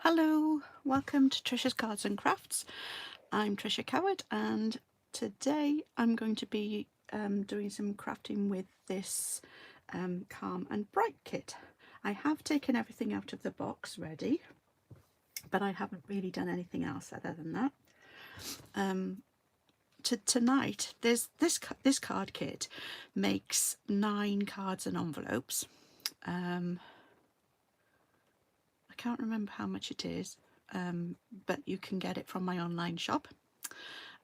Hello, welcome to Trisha's Cards and Crafts. I'm Trisha Coward and today I'm going to be doing some crafting with this Calm and Bright kit. I have taken everything out of the box ready, but I haven't really done anything else other than that. Tonight, this card kit makes 9 cards and envelopes. I can't remember how much it is, but you can get it from my online shop.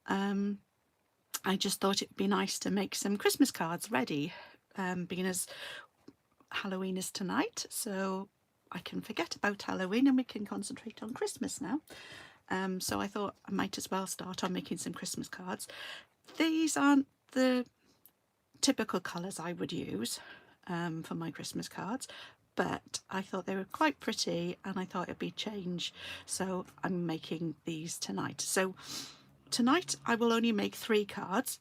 I just thought it'd be nice to make some Christmas cards ready, being as Halloween is tonight, so I can forget about Halloween and we can concentrate on Christmas now. So I thought I might as well start on making some Christmas cards. These aren't the typical colours I would use for my Christmas cards, but I thought they were quite pretty and I thought it'd be change, so I'm making these tonight. So tonight I will only make 3 cards,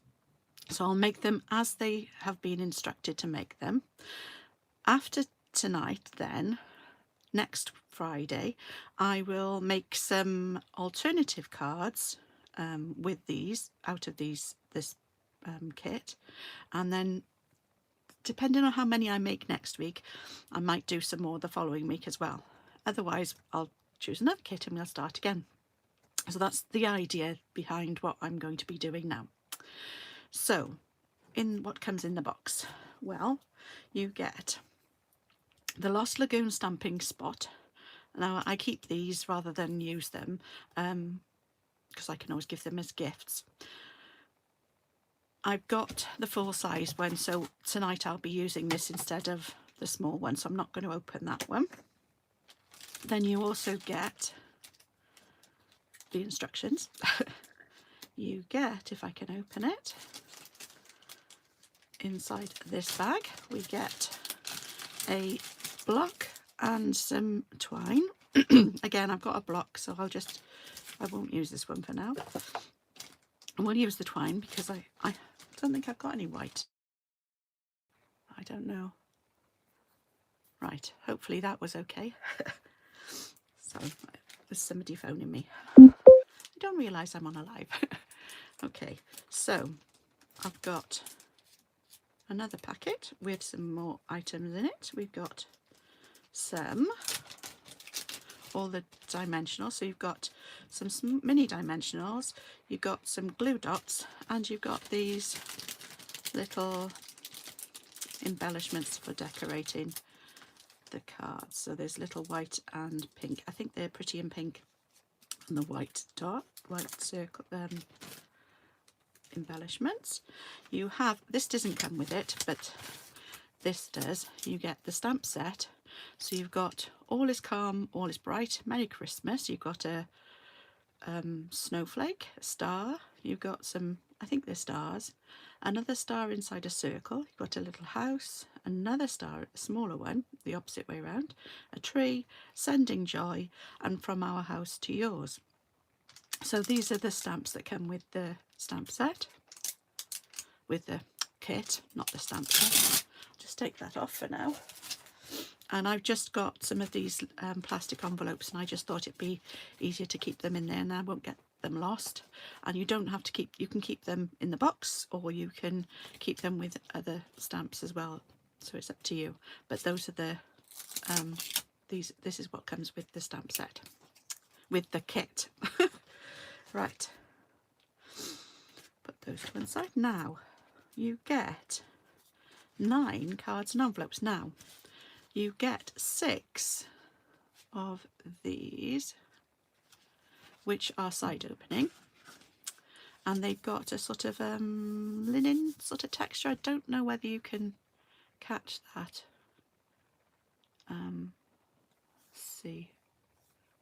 so I'll make them as they have been instructed to make them. After tonight then, next Friday, I will make some alternative cards with these, out of this kit, and then depending on how many I make next week, I might do some more the following week as well. Otherwise, I'll choose another kit and we'll start again. So that's the idea behind what I'm going to be doing now. So, in what comes in the box? Well, you get the Lost Lagoon stamping spot. Now, I keep these rather than use them because I can always give them as gifts. I've got the full size one, so tonight I'll be using this instead of the small one, so I'm not going to open that one. Then you also get the instructions. You get, if I can open it, inside this bag we get a block and some twine. Again, I've got a block, so I won't use this one for now. And we'll use the twine because I don't think I've got any white. I don't know. Right, hopefully that was okay. Sorry, there's somebody phoning me. I don't realise I'm on a live. Okay, so I've got another packet with some more items in it. We've got all the dimensionals, so you've got some mini dimensionals, you've got some glue dots, and you've got these little embellishments for decorating the cards. So there's little white and pink. I think they're pretty in pink, and the white dot, white circle embellishments. You have, this doesn't come with it, but this does. You get the stamp set. So you've got All is Calm, All is Bright, Merry Christmas. You've got a snowflake, a star. You've got some, I think they're stars, another star inside a circle. You've got a little house, another star, a smaller one, the opposite way around, a tree, sending joy, and from our house to yours. So these are the stamps that come with the stamp set, with the kit, not the stamp set. I'll just take that off for now. And I've just got some of these plastic envelopes, and I just thought it'd be easier to keep them in there and I won't get them lost. And you don't have to keep, you can keep them in the box or you can keep them with other stamps as well. So it's up to you. But those are the, this is what comes with the stamp set, with the kit. Right. Put those to one side. Now, you get 9 cards and envelopes. Now, you get 6 of these, which are side opening, and they've got a sort of linen sort of texture. I don't know whether you can catch that. See,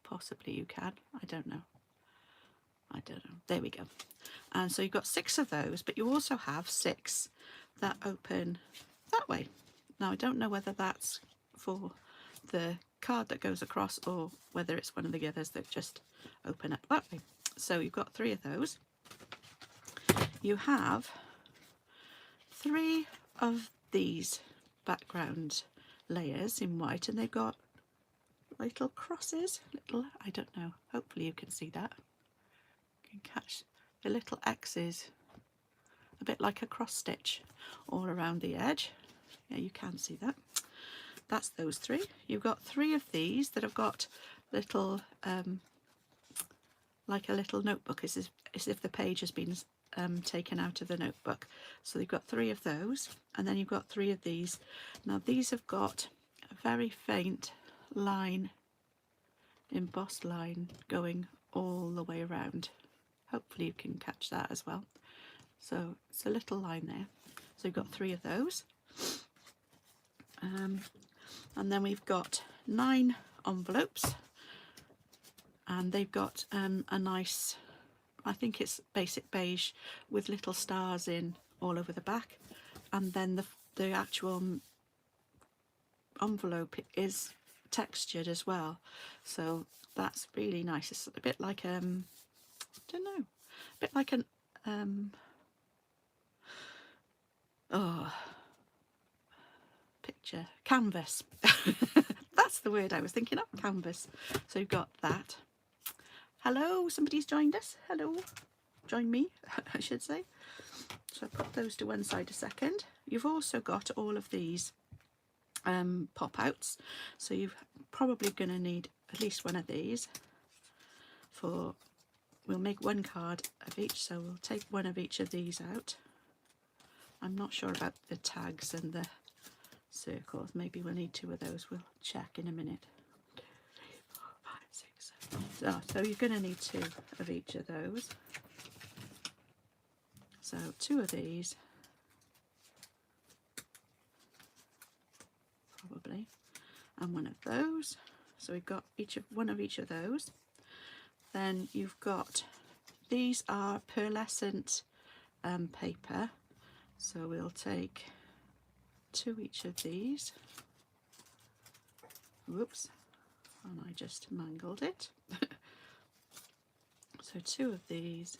possibly you can. I don't know. There we go. And so you've got 6 of those, but you also have 6 that open that way. Now I don't know whether that's for the card that goes across or whether it's one of the others that just open up that way. So you've got 3 of those. You have 3 of these background layers in white, and they've got little crosses, little, I don't know, hopefully you can see that. You can catch the little X's, a bit like a cross stitch all around the edge. Yeah, you can see that. That's those three. You've got three of these that have got little, like a little notebook, as if the page has been taken out of the notebook. So you've got three of those, and then you've got three of these. Now these have got a very faint line, embossed line, going all the way around. Hopefully you can catch that as well. So it's a little line there. So you've got three of those. And then we've got 9 envelopes, and they've got a nice, I think it's basic beige with little stars in all over the back, and then the actual envelope is textured as well, so that's really nice. It's a bit like I don't know, a bit like an picture canvas. That's the word I was thinking of, canvas. So you've got that. Hello, somebody's joined us. Hello, join me, I should say. So I put those to one side a second. You've also got all of these pop outs, so you're probably going to need at least one of these for, we'll make one card of each, so we'll take one of each of these out. I'm not sure about the tags and the circles, maybe we'll need 2 of those, we'll check in a minute. 2, 3, 4, 5, 6, 7. So you're going to need 2 of each of those. So 2 of these, probably, and 1 of those. So we've got one of each of those. Then you've got, these are pearlescent paper, so we'll take 2 each of these. Whoops, and I just mangled it. So 2 of these,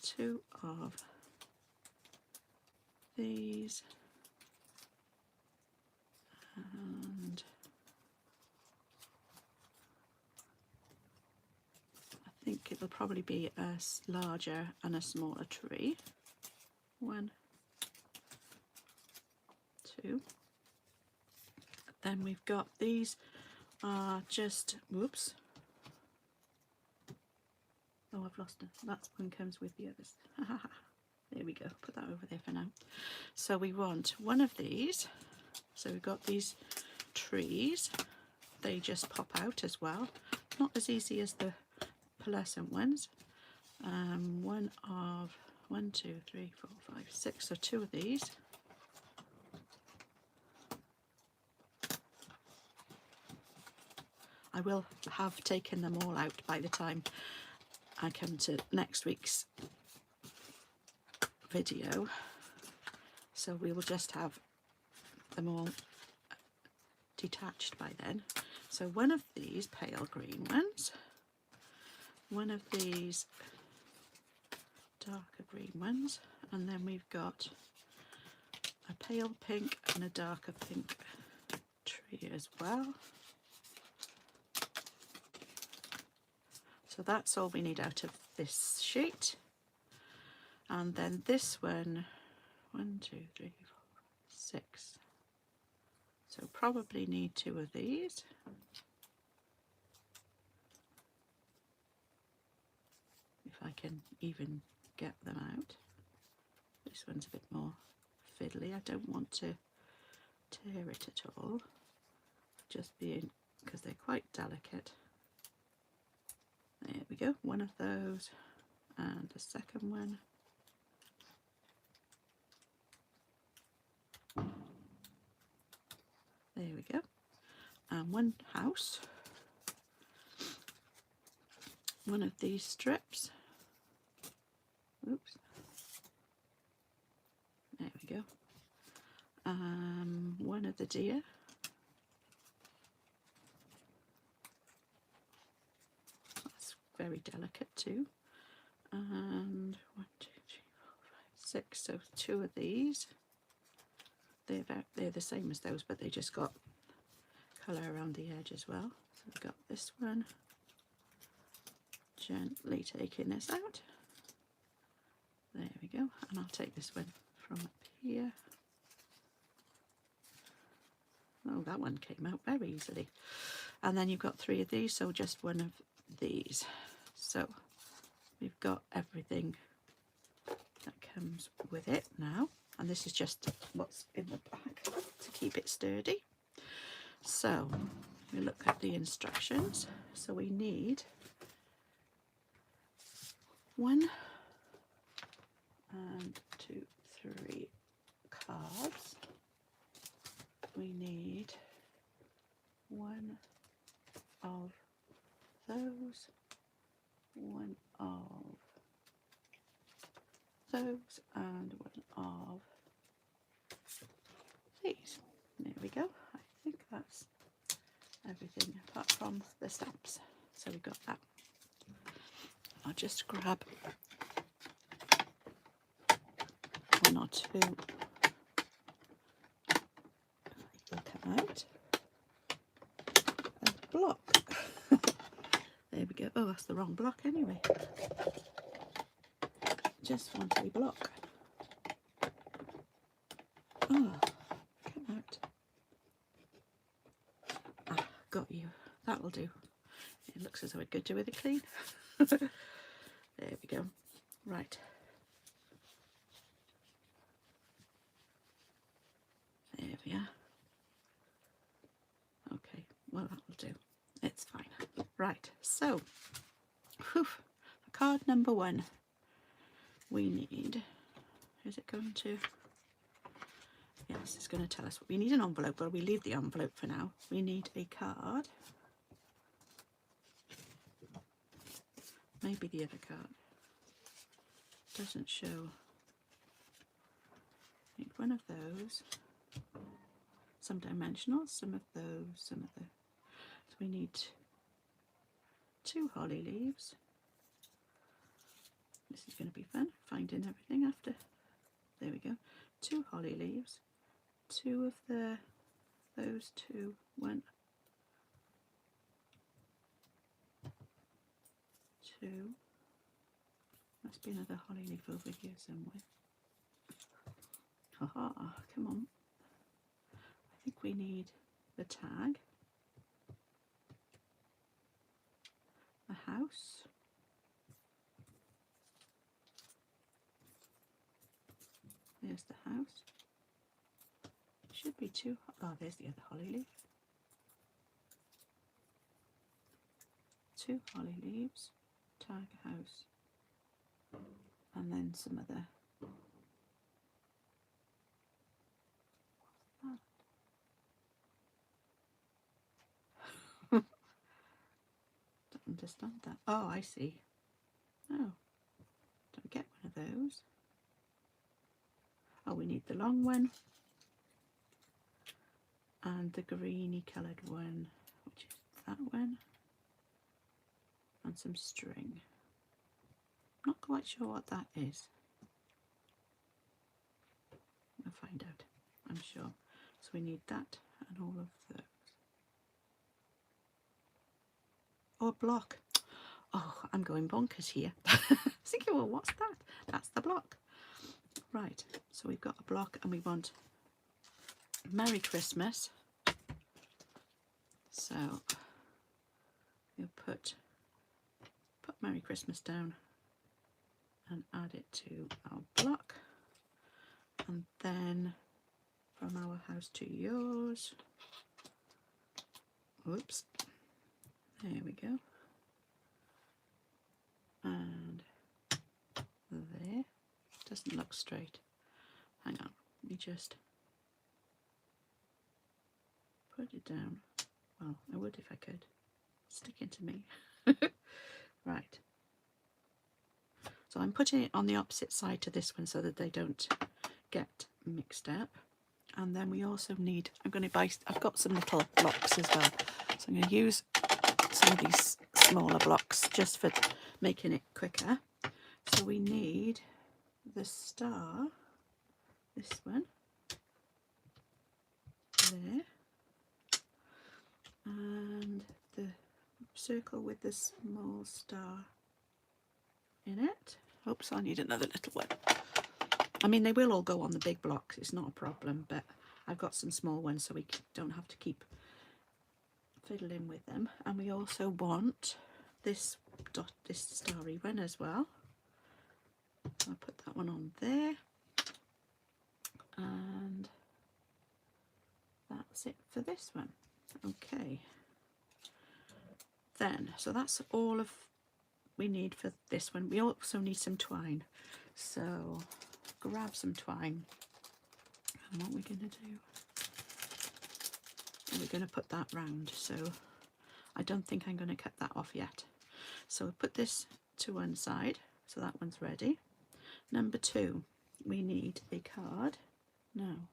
2 of these, and I think it'll probably be a larger and a smaller tree. 1, 2. Then we've got these are just, whoops, oh, I've lost it. That one comes with the others. There we go, put that over there for now. So we want 1 of these. So we've got these trees, they just pop out as well, not as easy as the pearlescent ones. 1 of 1, 2, 3, 4, 5, 6, so 2 of these. I will have taken them all out by the time I come to next week's video, so we will just have them all detached by then. So 1 of these pale green ones, 1 of these darker green ones, and then we've got a pale pink and a darker pink tree as well. So that's all we need out of this sheet. And then this one, 1, 2, 3, 4, 6. So probably need 2 of these. If I can even get them out. This one's a bit more fiddly. I don't want to tear it at all. Just being, because they're quite delicate. There we go, 1 of those, and the second one. There we go. And 1 house. 1 of these strips. Oops. There we go. 1 of the deer. Very delicate too. And 1, 2, 3, 4, 5, 6. So 2 of these. they're the same as those, but they just got colour around the edge as well. So we've got this one, gently taking this out. There we go, and I'll take this one from up here. Oh, that one came out very easily. And then you've got 3 of these, so just one of these. So we've got everything that comes with it now, and this is just what's in the back to keep it sturdy. So we look at the instructions. So we need 1 and 2, 3 cards. We need 1 of those, 1 of those, and 1 of these. There we go. I think that's everything apart from the stamps. So we've got that. I'll just grab 1 or 2. They'll come out. A block. There we go. Oh, that's the wrong block anyway. Just want a block. Oh, come out. Ah, got you. That'll do. It looks as though it could do with it clean. There we go. Right. There we are. Okay, well that'll do. It's fine. Right, so for card number 1, we need, is it going to, yes, it's going to tell us what we need. An envelope, but we leave the envelope for now. We need a card, maybe the other card, doesn't show. Need 1 of those, some dimensionals, some of those, some of the, so we need 2 holly leaves. This is going to be fun, finding everything after. There we go. 2 holly leaves, 2 of those 2, 1, 2. Must be another holly leaf over here somewhere. Haha, come on. I think we need the tag, a house, there's the house, should be 2, oh there's the other holly leaf, 2 holly leaves, tag, house, and then some other, don't understand that. Oh, I see. Oh, don't get one of those. Oh, we need the long one and the greeny coloured one, which is that one, and some string. Not quite sure what that is. We'll find out, I'm sure. So we need that and all of those. Oh, a block. Oh, I'm going bonkers here. Thinking, well, what's that? That's the block. Right, so we've got a block and we want Merry Christmas. So we'll put Merry Christmas down and add it to our block. And then from our house to yours. Whoops. There we go. And there. Doesn't look straight. Hang on. Let me just put it down. Well, I would if I could. It's sticking to me. Right. So I'm putting it on the opposite side to this one so that they don't get mixed up. And then we also need, I'm going to buy, I've got some little blocks as well. So I'm going to use some of these smaller blocks just for making it quicker. So we need the star, this one, there, and the circle with the small star in it. Oops, I need another little one. I mean, they will all go on the big blocks, it's not a problem, but I've got some small ones so we don't have to keep fiddling with them. And we also want this dot, this starry one as well. I'll put that one on there, and that's it for this one. Okay, then, so that's all of we need for this one. We also need some twine, so grab some twine. And what we're going to do, we're going to put that round, so I don't think I'm going to cut that off yet. So we'll put this to one side, so that one's ready. Number 2, we need a card. No,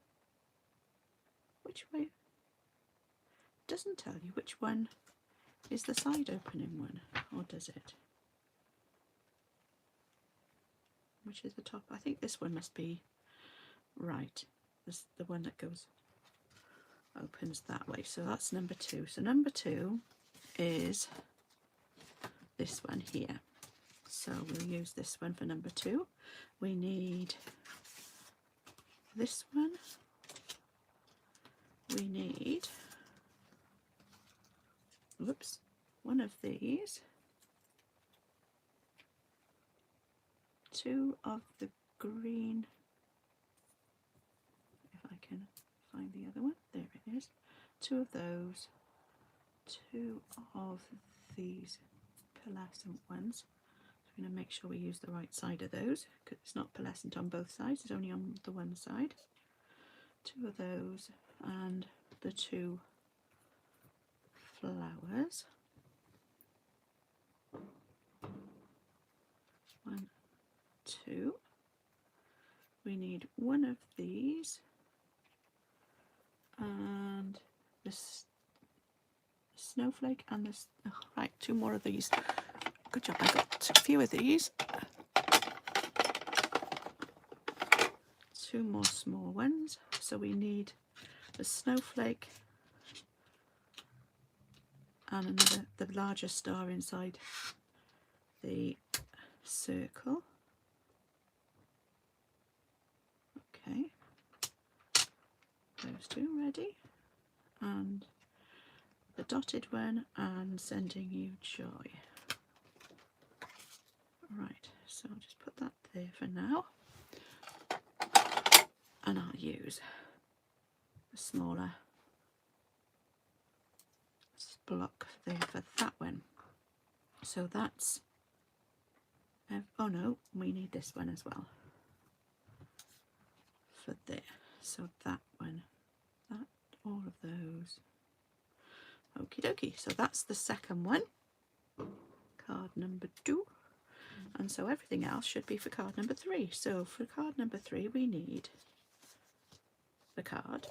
which way? It doesn't tell you which one is the side opening one, or does it? Which is the top? I think this one must be right. This is the one that goes, opens that way. So that's number 2. So number 2 is this one here. So we'll use this one for number 2. We need this one. We need, whoops, one of these. 2 of the green, if I can find the other one, there it is. 2 of those, 2 of these pearlescent ones. So I'm going to make sure we use the right side of those, because it's not pearlescent on both sides, it's only on the one side. 2 of those, and the 2 flowers. 1, 2. We need 1 of these, and this snowflake, and this, oh, right, 2 more of these. Good job, I got a few of these. 2 more small ones. So we need the snowflake and another, the larger star inside the circle. Okay, those 2 ready, and the dotted one, and sending you joy. Right, so I'll just put that there for now, and I'll use a smaller block there for that one. So that's, oh no, we need this one as well for there. So that one, that, all of those. Okie dokie, so that's the second one, card number 2. And so everything else should be for card number 3. So for card number 3 we need the card.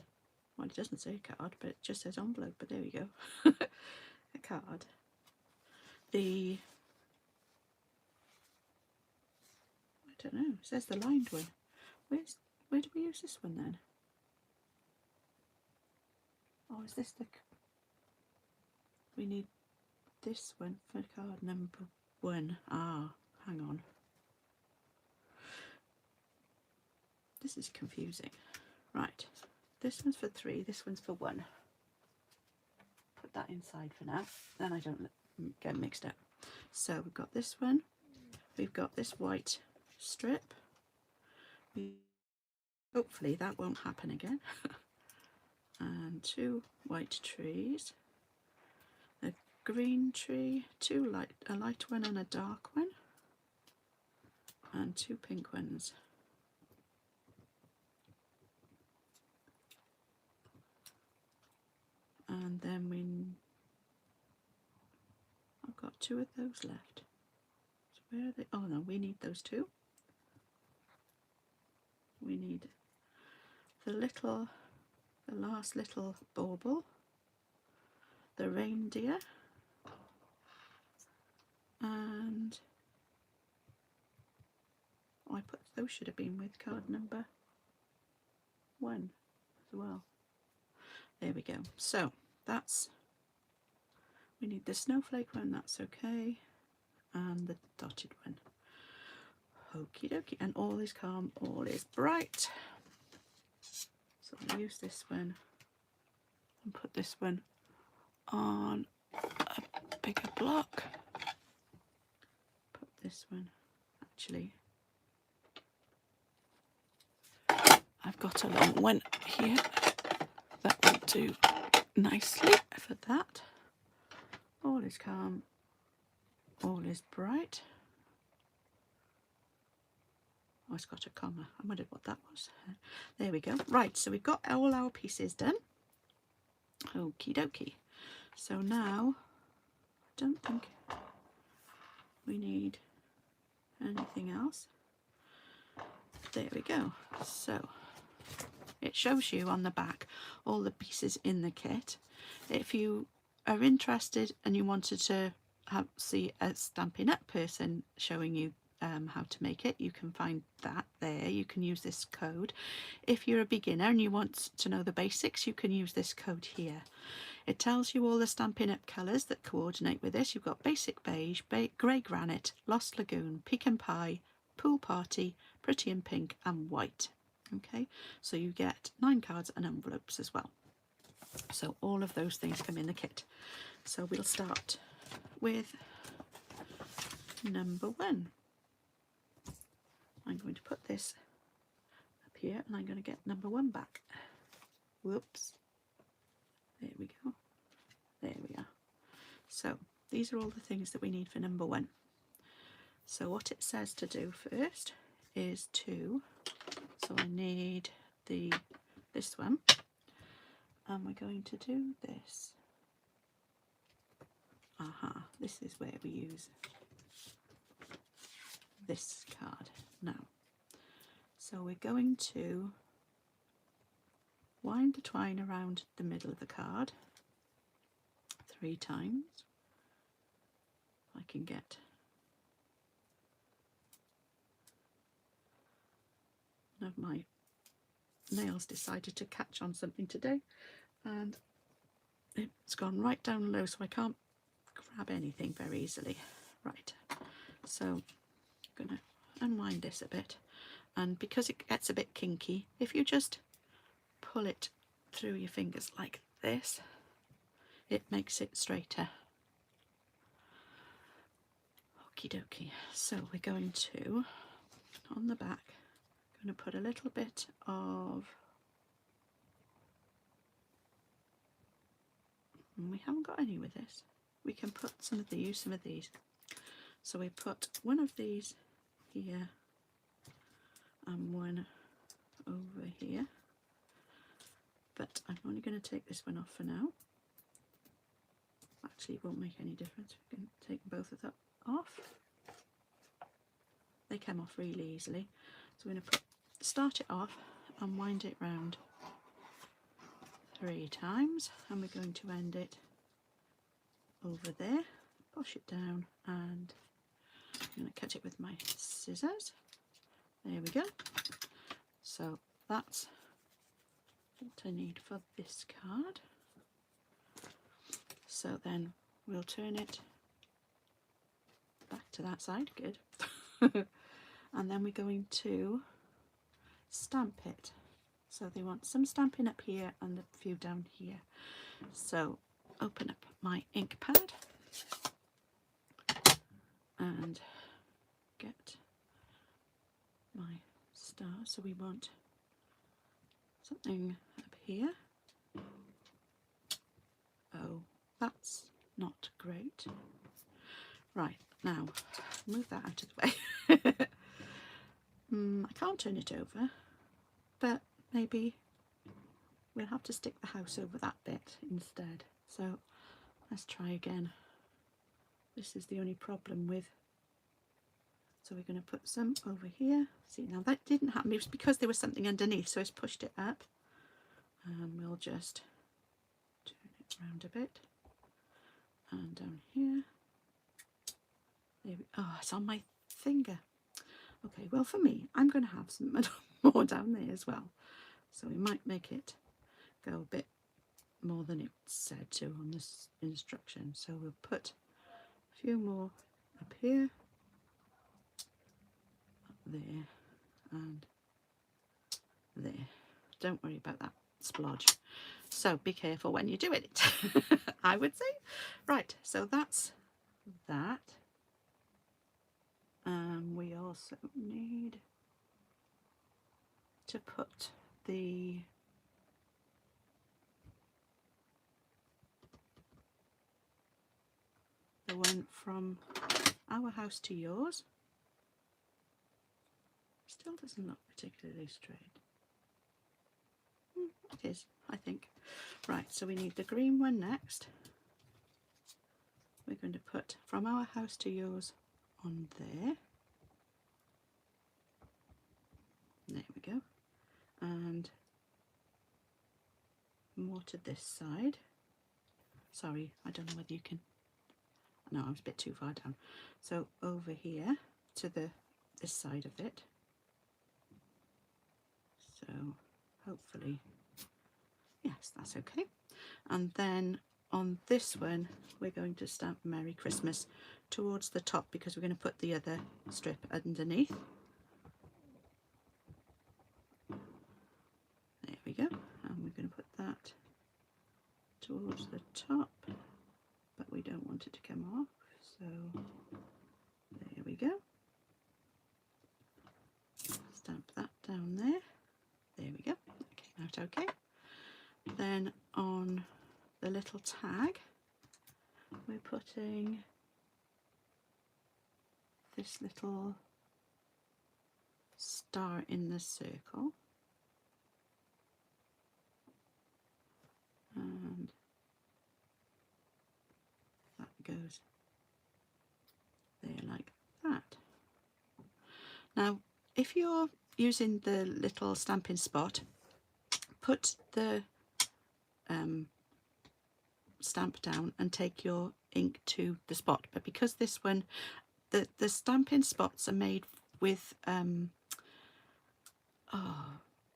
Well, it doesn't say card, but it just says envelope, but there we go. A card. The, I don't know, it says the lined one. Where do we use this one then? Oh, is this the, we need this one for card number 1. Ah, hang on. This is confusing. Right, this one's for 3, this one's for 1. Put that inside for now, then I don't get mixed up. So we've got this one, we've got this white strip. Hopefully that won't happen again. And 2 white trees, a green tree, 2 light, a light one and a dark one, and 2 pink ones. And then I've got 2 of those left. So where are they? Oh no, we need those 2. We need the last little bauble, the reindeer, and oh, those should have been with card number 1 as well. There we go. So that's, we need the snowflake one, that's okay, and the dotted one. Okie dokie, and all is calm, all is bright. So I'll use this one and put this one on a bigger block. Put this one, actually, I've got a long one here that will do nicely for that. All is calm, all is bright. Oh, it's got a comma. I wondered what that was. There we go. Right, so we've got all our pieces done. Okie dokie. So now, I don't think we need anything else. There we go. So it shows you on the back all the pieces in the kit. If you are interested and you wanted to see a Stampin' Up person showing you how to make it, you can find that there. You can use this code. If you're a beginner and you want to know the basics, you can use this code here. It tells you all the Stampin' Up colours that coordinate with this. You've got basic beige, grey granite, lost lagoon, pecan pie, pool party, pretty in pink, and white. Okay, so you get 9 cards and envelopes as well. So all of those things come in the kit. So we'll start with number 1. I'm going to put this up here and I'm going to get number 1 back. Whoops. There we go. There we are. So these are all the things that we need for number 1. So what it says to do first is to, so I need this one, and we're going to do this. Aha, this is where we use this card now. So we're going to wind the twine around the middle of the card 3 times. I can get one of my nails decided to catch on something today and it's gone right down low, so I can't grab anything very easily. Right, so I'm going to unwind this a bit, and because it gets a bit kinky, if you just pull it through your fingers like this, it makes it straighter. Okie dokie. So we're going to, on the back, going to put a little bit of, and we haven't got any with this. We can put some of these, So we put one of these here and one over here. But I'm only going to take this one off for now. Actually, it won't make any difference. We can take both of them off. They come off really easily. So we're going to start it off and wind it round 3 times, and we're going to end it over there, push it down, and I'm going to cut it with my scissors. There we go. So that's what I need for this card. So then we'll turn it back to that side, good. And then we're going to stamp it. So they want some stamping up here and a few down here. So open up my ink pad and get my star. So we want something up here. Oh, that's not great. Right, now move that out of the way. I can't turn it over, but maybe we'll have to stick the house over that bit instead. So let's try again. This is the only problem with, so we're going to put some over here. See, now that didn't happen, it was because there was something underneath, so I just pushed it up, and we'll just turn it around a bit, and down here. There we, oh, it's on my finger. Okay, well for me, I'm going to have some more down there as well. So we might make it go a bit more than it said to on this instruction. So we'll put a few more up here, up there, and there. Don't worry about that splodge. So be careful when you do it, I would say. Right, so that's that. We also need to put the one from our house to yours. Still doesn't look particularly straight. It is, I think. Right, so we need the green one next. We're going to put from our house to yours on there. There we go. And more to this side. Sorry, I don't know whether you can. No, I was a bit too far down. So over here to this side of it. So hopefully, yes, that's okay. And then on this one, we're going to stamp Merry Christmas towards the top because we're going to put the other strip underneath. There we go. And we're going to put that towards the top, but we don't want it to come off. So there we go. Stamp that down there. There we go. That came out okay. Then on the little tag, we're putting this little star in the circle. And that goes there like that. Now, if you're using the little stamping spot, put the stamp down and take your ink to the spot. But because this one, the stamping spots are made with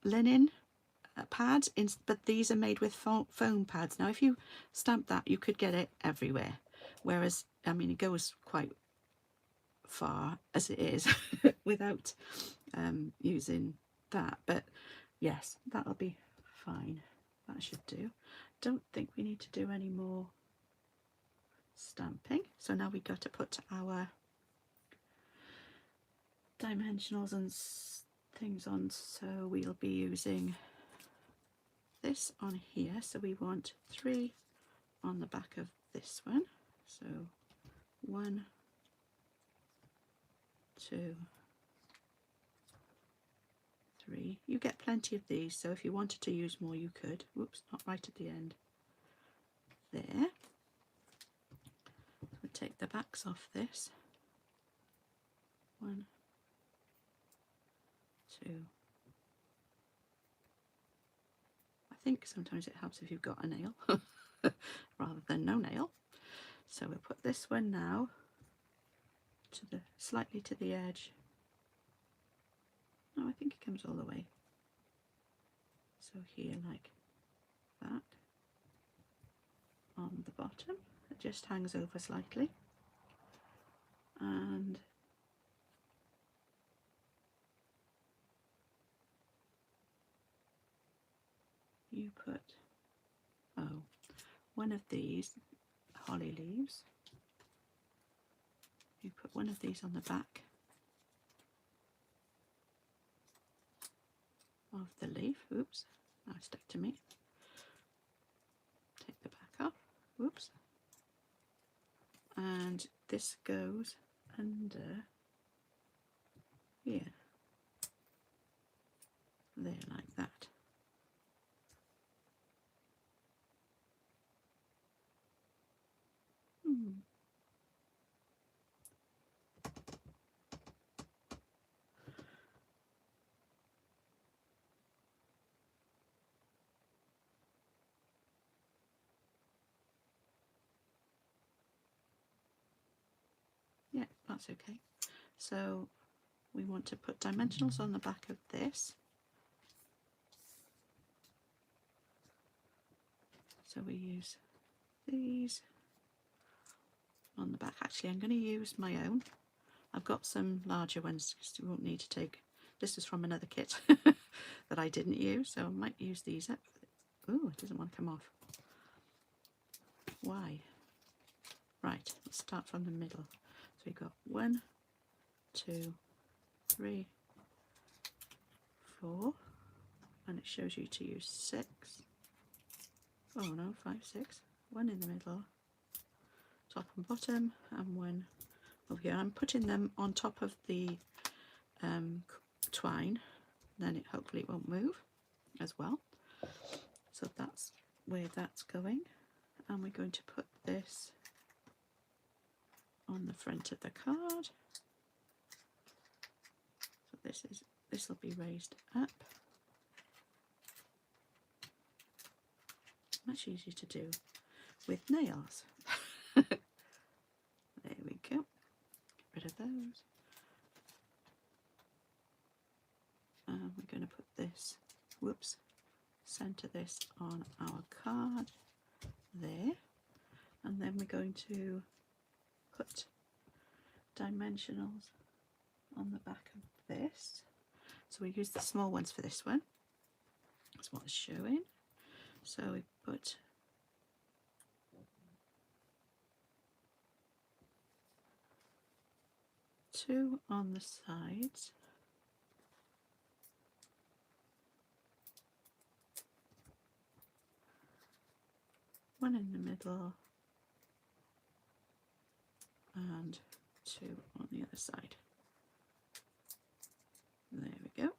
linen pads, but these are made with foam pads. Now, if you stamp that, you could get it everywhere. Whereas, I mean, it goes quite far as it is without using that. But yes, that'll be fine. That should do. Don't think we need to do any more stamping. So now we've got to put our dimensionals and things on. So we'll be using this on here. So we want 3 on the back of this one. So 1, 2, 3. You get plenty of these, so if you wanted to use more you could. Whoops, not right at the end. There. We'll take the backs off this. 1, 2. I think sometimes it helps if you've got a nail rather than no nail. So we'll put this one now to the slightly to the edge. No, I think it comes all the way. So here like that. On the bottom, it just hangs over slightly. And you put, one of these holly leaves. You put one of these on the back of the leaf. Oops, now it's stuck to me. Take the back off. Whoops. And this goes under here. There, like that. Yeah, that's okay. So we want to put dimensionals on the back of this. So we use these on the back. Actually, I'm going to use my own. I've got some larger ones because you won't need to take. This is from another kit that I didn't use, so I might use these up. Oh, it doesn't want to come off. Why? Right, let's start from the middle. So we've got 1, 2, 3, 4, and it shows you to use 6. Oh no, 5, 6. 1 in the middle, top and bottom, and 1 over here. I'm putting them on top of the twine, then it hopefully it won't move as well. So that's where that's going, and we're going to put this on the front of the card. So this will be raised up. Much easier to do with nails. There we go. Get rid of those. And we're going to put this, whoops, center this on our card there. And then we're going to put dimensionals on the back of this. So we use the small ones for this one. That's what it's showing. So we put two on the sides, one in the middle, and 2 on the other side. There we go.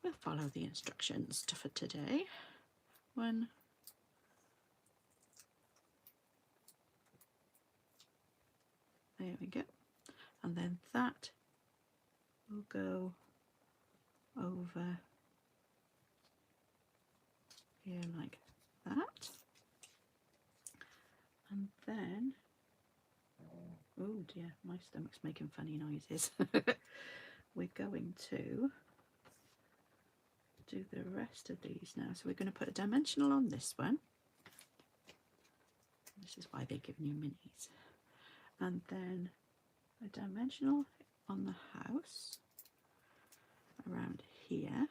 We'll follow the instructions for today. 1, there we go, and then that will go over here like that, and then, oh dear, my stomach's making funny noises. We're going to do the rest of these now. So we're going to put a dimensional on this one. This is why they're giving you minis. And then a dimensional on the house around here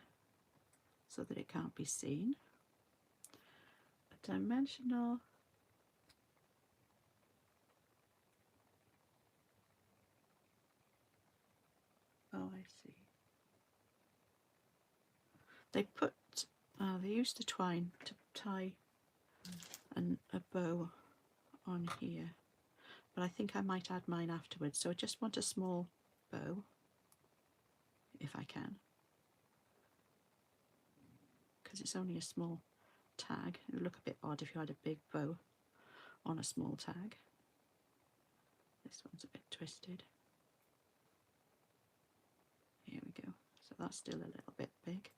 so that it can't be seen. A dimensional oh, I see. They used the twine to tie a bow on here, but I think I might add mine afterwards, so I just want a small bow if I can, because it's only a small tag. It would look a bit odd if you had a big bow on a small tag. This one's a bit twisted. Here we go. So that's still a little bit big.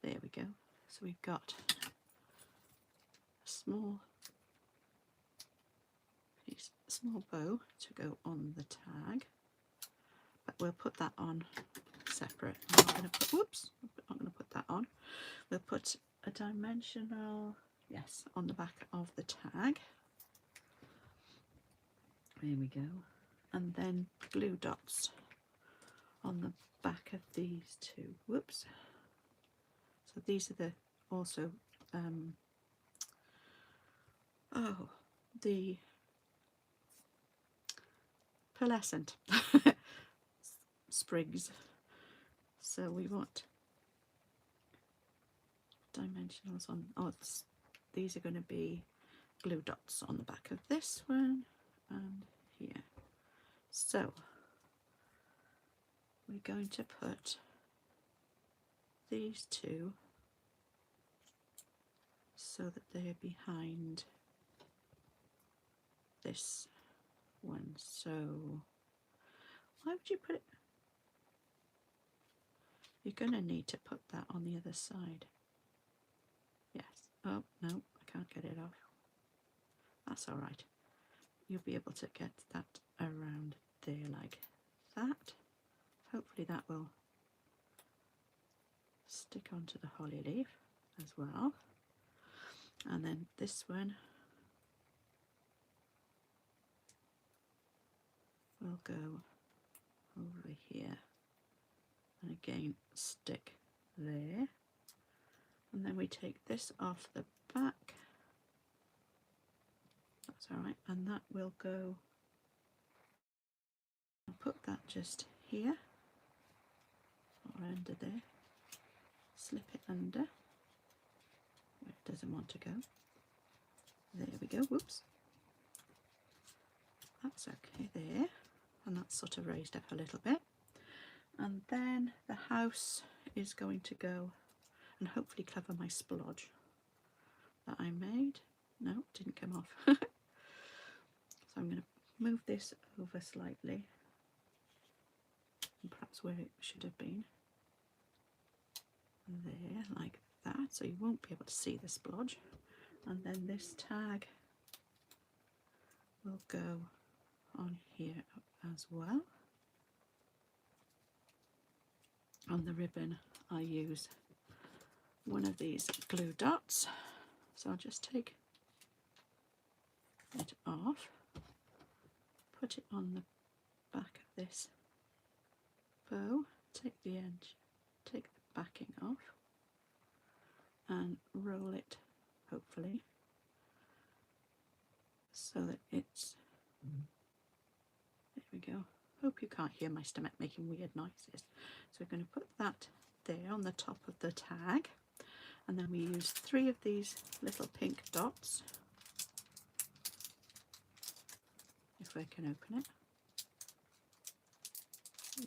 There we go. So we've got a small piece, a small bow to go on the tag, but we'll put that on separate. I'm not going to put, whoops, I'm not going to put that on. We'll put a dimensional, yes, on the back of the tag. There we go. And then glue dots on the back of these two. Whoops. So these are the also the pearlescent sprigs. So we want dimensionals on, these are going to be glue dots on the back of this one and here. So we're going to put these two so that they're behind this one. So why would you put it? You're going to need to put that on the other side. Yes. Oh no, I can't get it off. That's all right. You'll be able to get that around there like that. Hopefully that will stick onto the holly leaf as well. And then this one will go over here and again stick there, and then we take this off the back, that's all right, and that will go, I'll put that just here or under there, slip it under where it doesn't want to go, there we go, whoops, that's okay there, and that's sort of raised up a little bit. And then the house is going to go and hopefully cover my splodge that I made. No, didn't come off. So I'm going to move this over slightly, and perhaps where it should have been. There, like that, so you won't be able to see the splodge. And then this tag will go on here as well. On the ribbon I use one of these glue dots, so I'll just take it off, put it on the back of this bow, take the edge, take the backing off and roll it, hopefully, so that it's, there we go. Hope you can't hear my stomach making weird noises. So we're going to put that there on the top of the tag, and then we use 3 of these little pink dots, if I can open it.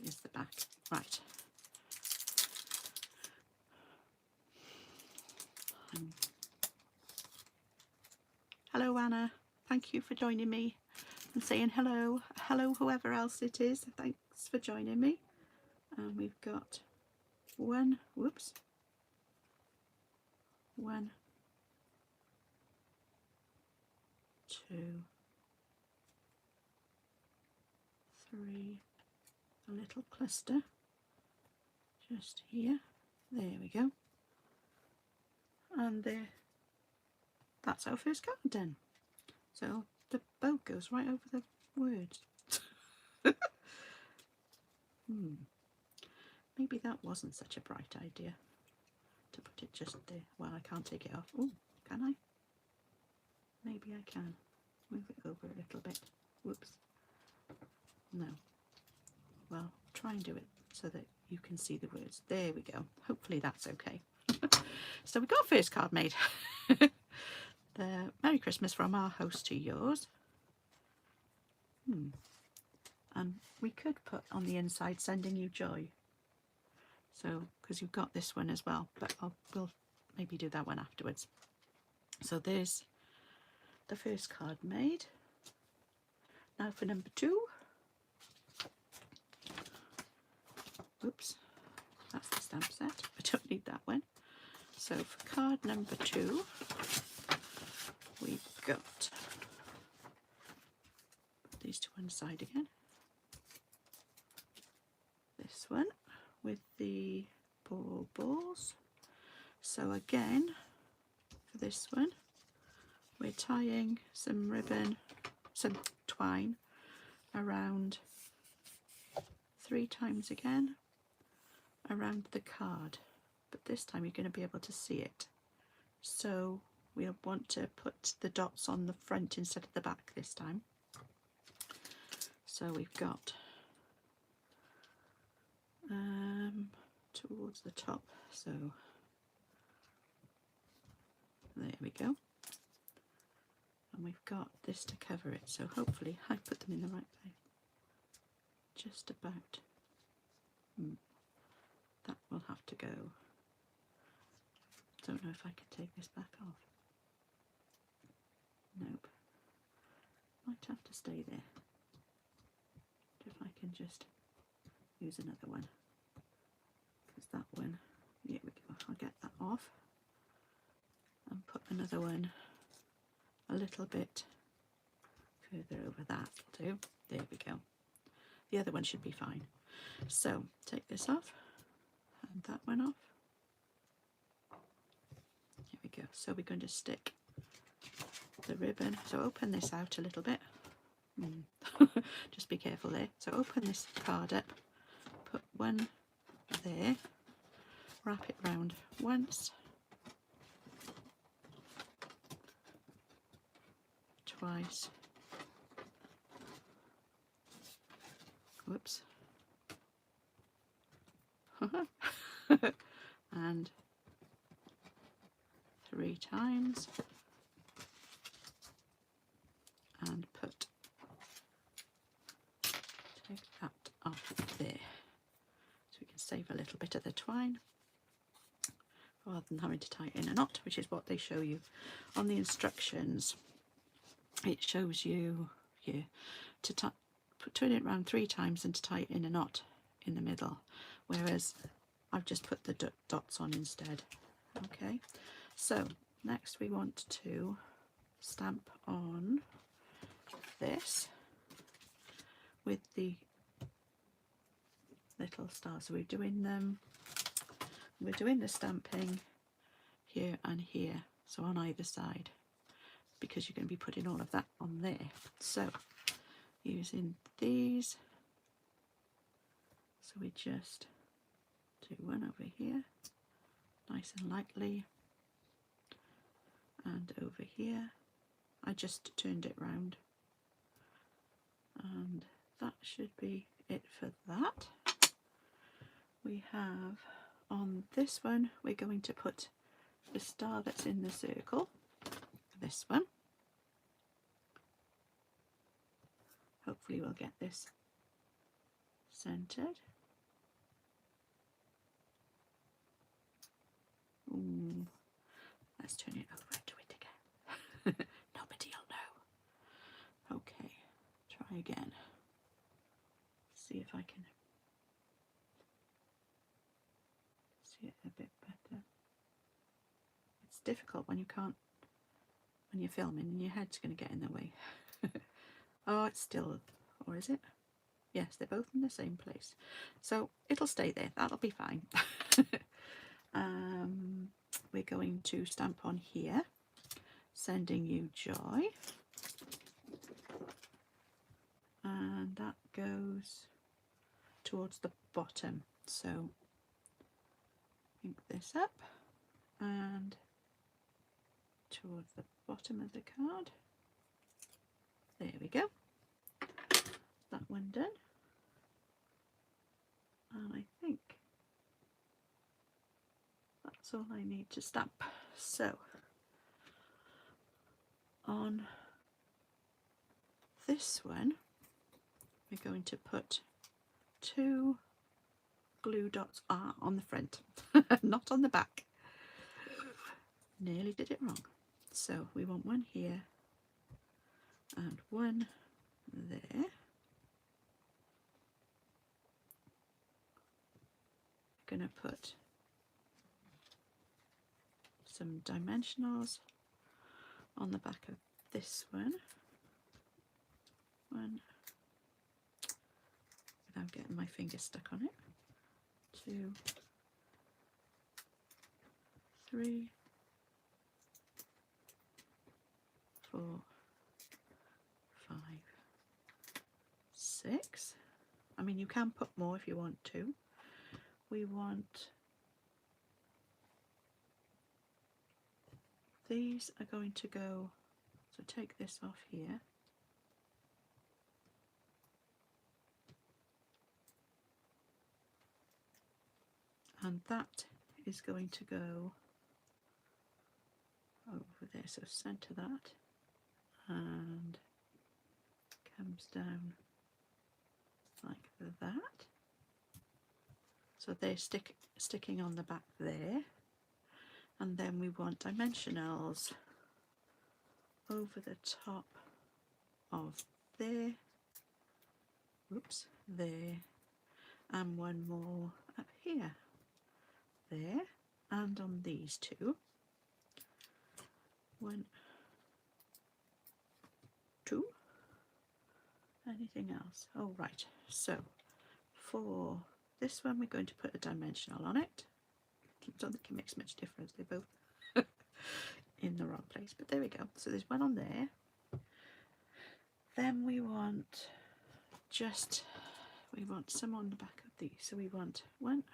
Here's the back, right. Hello Anna, thank you for joining me and saying hello. Hello whoever else it is, thanks for joining me. And we've got 1, whoops, 1, 2, 3, a little cluster just here, there we go, and there, that's our first card done. So the bow goes right over the words. Maybe that wasn't such a bright idea to put it just there. Well, I can't take it off. Oh, can I? Maybe I can. Move it over a little bit. Whoops. No. Well, try and do it so that you can see the words. There we go. Hopefully that's okay. So we got our first card made. The Merry Christmas from our house to yours. And we could put on the inside sending you joy. So, because you've got this one as well, but we'll maybe do that one afterwards. So there's the first card made. Now for number 2. Oops, that's the stamp set. I don't need that one. So for card number 2, we've got, put these to one side again. This one with the balls. So again, for this one, we're tying some ribbon, some twine around 3 times again around the card, but this time you're going to be able to see it. So we'll want to put the dots on the front instead of the back this time. So we've got towards the top, so there we go, and we've got this to cover it, so hopefully I put them in the right place, just about. That will have to go. Don't know if I can take this back off. Nope, might have to stay there. If I can just use another one, because that one, here we go, I'll get that off and put another one a little bit further over. That will do. There we go. The other one should be fine. So take this off and that one off. Here we go. So we're going to stick the ribbon. So open this out a little bit. Just be careful there. So open this card up, put one there, wrap it round once, twice, whoops, and 3 times, and take that off there, so we can save a little bit of the twine rather than having to tie it in a knot, which is what they show you on the instructions. It shows you here to turn it around 3 times and to tie it in a knot in the middle, whereas I've just put the dots on instead. Okay, so next we want to stamp on this with the little stars. So we're doing the stamping here and here, so on either side, because you're going to be putting all of that on there. So using these, so we just do one over here nice and lightly, and over here I just turned it round, and that should be it for that. We have on this one, we're going to put the star that's in the circle, this one. Hopefully we'll get this centered. Let's turn it over and do it again. Nobody'll know. Okay, try again. See if I can see it a bit better. It's difficult when you're filming and your head's going to get in the way. Oh, it's still, or is it? Yes, they're both in the same place. So it'll stay there, that'll be fine. We're going to stamp on here, sending you joy. And that goes towards the bottom. So ink this up and towards the bottom of the card. There we go. That one done. And I think that's all I need to stamp. So on this one, we're going to put 2 glue dots on the front, not on the back. Nearly did it wrong. So we want one here and one there. Going to put some dimensionals on the back of this one. One, without getting my finger stuck on it. 2, 3, 4, 5, 6. I mean, you can put more if you want to. We want, these are going to go, so take this off here. And that is going to go over there, so centre that, and comes down like that. So they're sticking on the back there. And then we want dimensionals over the top of there, oops, there, and one more up here, there, and on these 2. 1, 2. Anything else? Oh, right. So for this one, we're going to put a dimensional on it. I don't think it makes much difference. They both in the wrong place, but there we go. So there's one on there. Then we want some on the back of these. So we want one,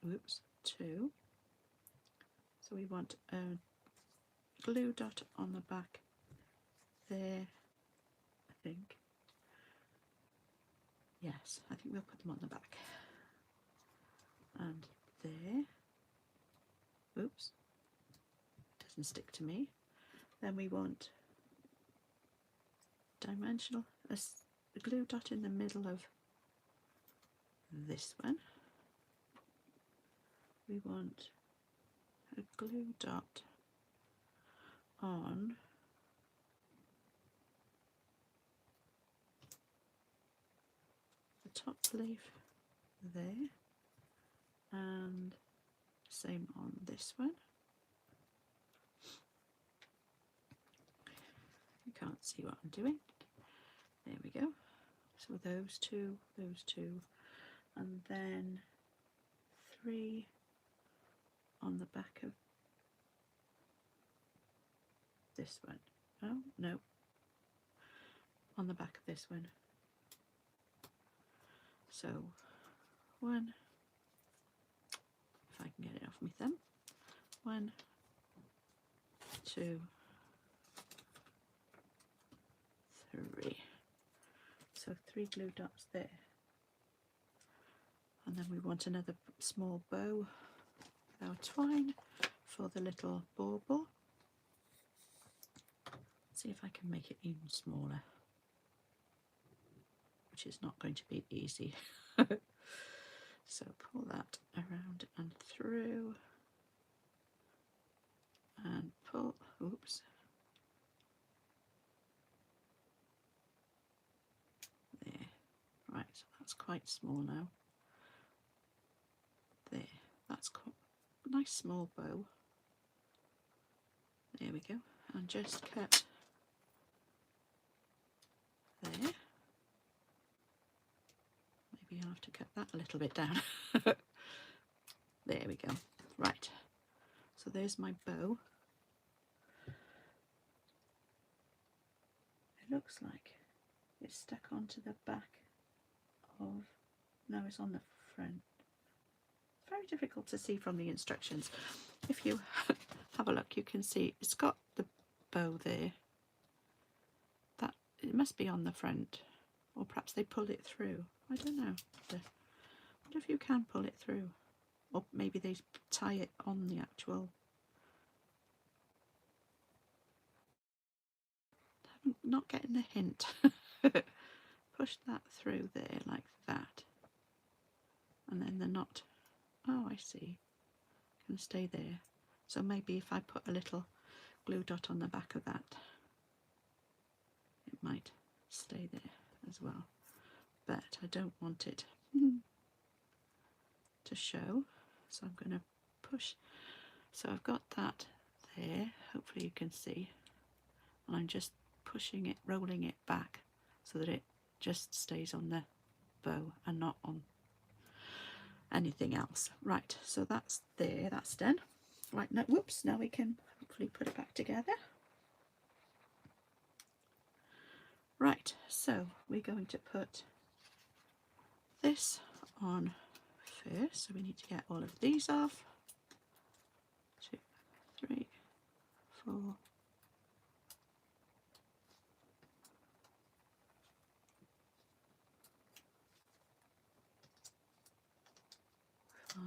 oops, two. So we want a glue dot on the back there, I think. Yes, I think we'll put them on the back. And there. Oops, doesn't stick to me. Then we want dimensional, a glue dot in the middle of this one. We want a glue dot on the top leaf there, and same on this one. You can't see what I'm doing. There we go. So those two, and then 3 on the back of this one. Oh no, on the back of this one. So 1, if I can get it off my thumb, 1, 2, 3. So 3 glue dots there. And then we want another small bow with our twine for the little bauble. See if I can make it even smaller, which is not going to be easy. So pull that around and through and pull, oops, there, right, so that's quite small now. There, that's quite a nice small bow. There we go, and just cut there. Maybe I'll have to cut that a little bit down. There we go. Right, so there's my bow. It looks like it's stuck onto the back of, no, it's on the front. It's very difficult to see from the instructions. If you have a look, you can see it's got the bow there. That, it must be on the front, or perhaps they pulled it through. I don't know. I wonder if you can pull it through, or maybe they tie it on the actual. I'm not getting the hint. Push that through there like that, and then the knot. Oh, I see. Can stay there. So maybe if I put a little glue dot on the back of that, it might stay there as well. But I don't want it to show, so I'm going to push. So I've got that there, hopefully you can see, and I'm just pushing it, rolling it back so that it just stays on the bow and not on anything else. Right, so that's there, that's done. Right, now, whoops, now we can hopefully put it back together. Right, so we're going to put this on first, so we need to get all of these off. 2, 3, 4, 5,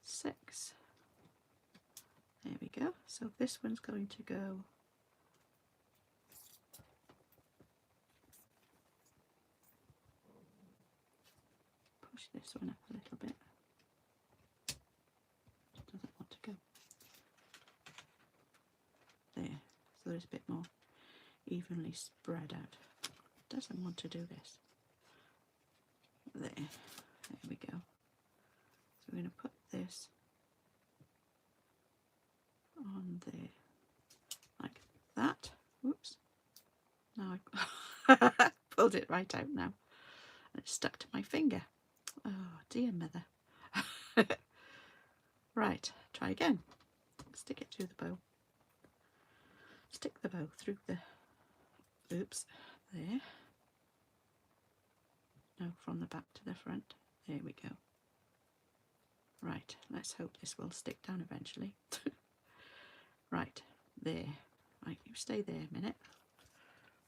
6. There we go. So this one's going to go push this one up a little bit. It doesn't want to go. There. So there's a bit more evenly spread out. It doesn't want to do this. There. There we go. So we're going to put this on there like that. Whoops. Now I pulled it right out now. And it's stuck to my finger. Oh dear mother. Right, try again. stick it through the bow. Stick the bow through the, oops, there. No, from the back to the front. There we go. Right, let's hope this will stick down eventually. Right, there. Right, you stay there a minute.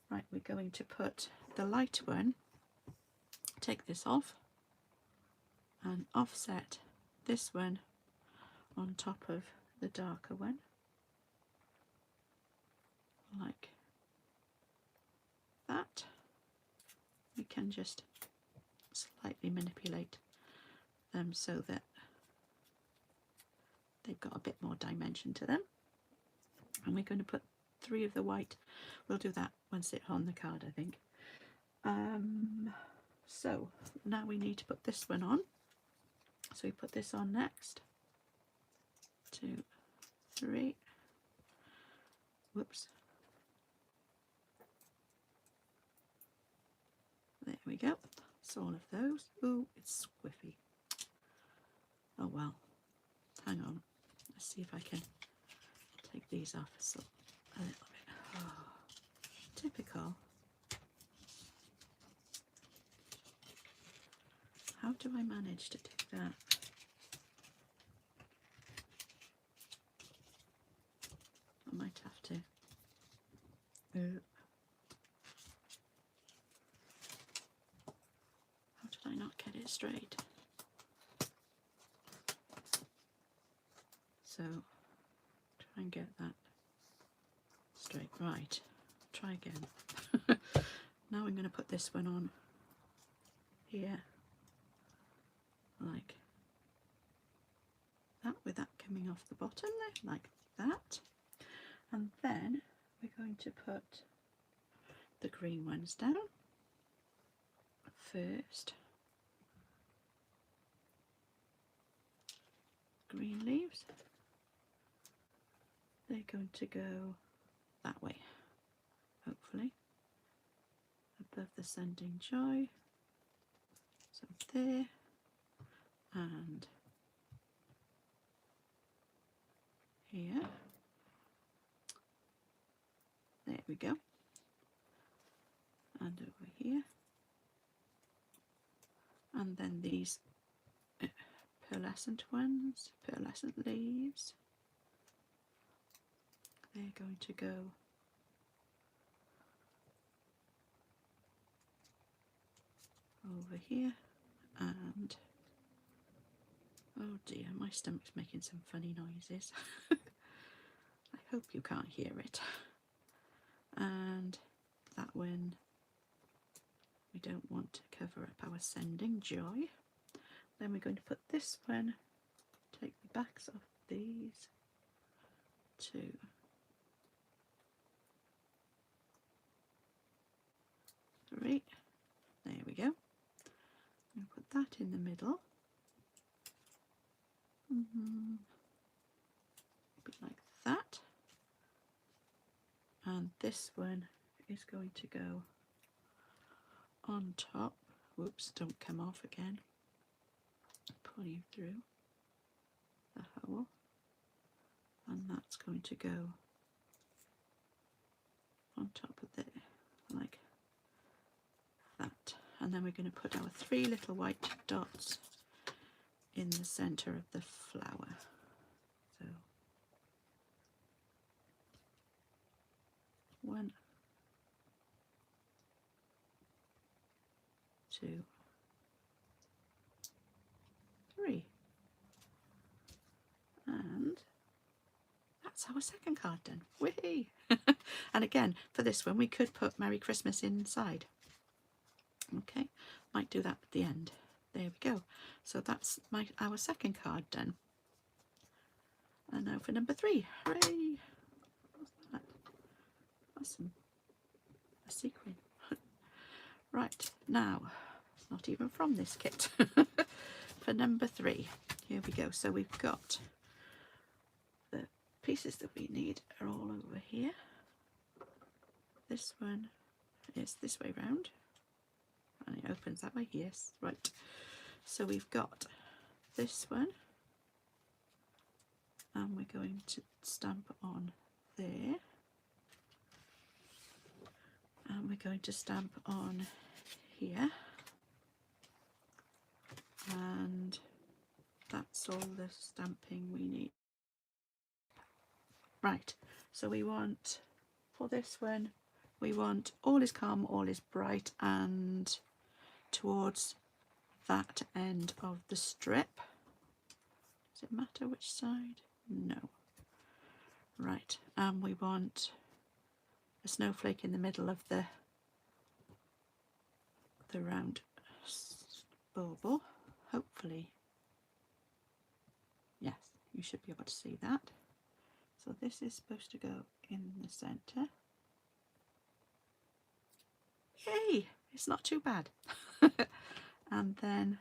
Right, we're going to put the light one, take this off, and offset this one on top of the darker one, like that. We can just slightly manipulate them so that they've got a bit more dimension to them. And we're going to put 3 of the white. We'll do that once it's on the card, I think. So now we need to put this one on. So we put this on next. 2, 3. Whoops. There we go. That's all of those. Ooh, it's squiffy. Oh well. Hang on. Let's see if I can take these off a little bit. Oh, typical. How do I manage to do that? I might have to. How did I not get it straight? So, try and get that straight. Right, try again. Now I'm going to put this one on here, like that, with that coming off the bottom there, like that. And then we're going to put the green ones down first. Green leaves. They're going to go that way, hopefully, above the sending joy. So there, and here. There we go. And over here. And then these pearlescent ones, pearlescent leaves. They're going to go over here, and oh dear, my stomach's making some funny noises. I hope you can't hear it. And that one, we don't want to cover up our sending joy. Then we're going to put this one, take the backs off these, 2, 3, there we go. And put that in the middle. A bit like that. And this one is going to go on top. Whoops, don't come off again. Pull you through the hole. And that's going to go on top of there, like that. And then we're going to put our 3 little white dots in the centre of the flower. So 1, 2, 3. And that's our second card done. Whee! And again, for this one, we could put Merry Christmas inside. Okay, might do that at the end. There we go. So that's our second card done. And now for number 3. Hooray! What's that? That's a sequin. Right, now, it's not even from this kit. For number 3, here we go. So we've got the pieces that we need are all over here. This one is this way round. And it opens that way, yes, right. So we've got this one, and we're going to stamp on there, and we're going to stamp on here, and that's all the stamping we need. Right, so we want, for this one, we want all is calm, all is bright, and towards that end of the strip. Does it matter which side? No. Right, and we want a snowflake in the middle of the round bauble. Hopefully, yes, you should be able to see that. So this is supposed to go in the centre. Yay! It's not too bad. And then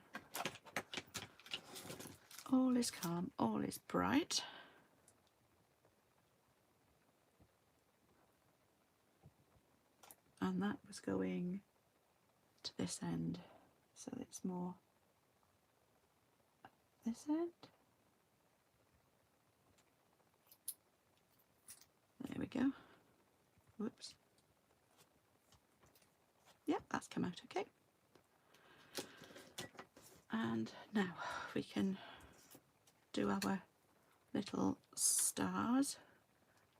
all is calm, all is bright. And that was going to this end, so it's more this end. There we go. Whoops. Yep, that's come out okay. And now we can do our little stars,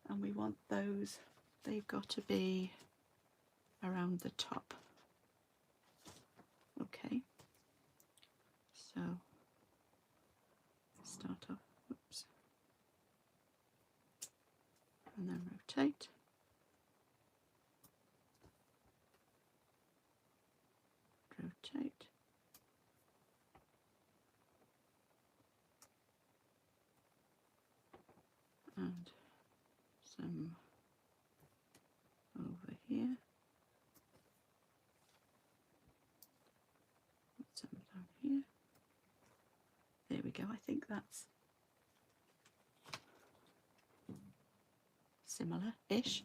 and we want those, they've got to be around the top. Okay, so start off, oops, and then rotate. Rotate. And some over here. Some down here. There we go. I think that's similar-ish.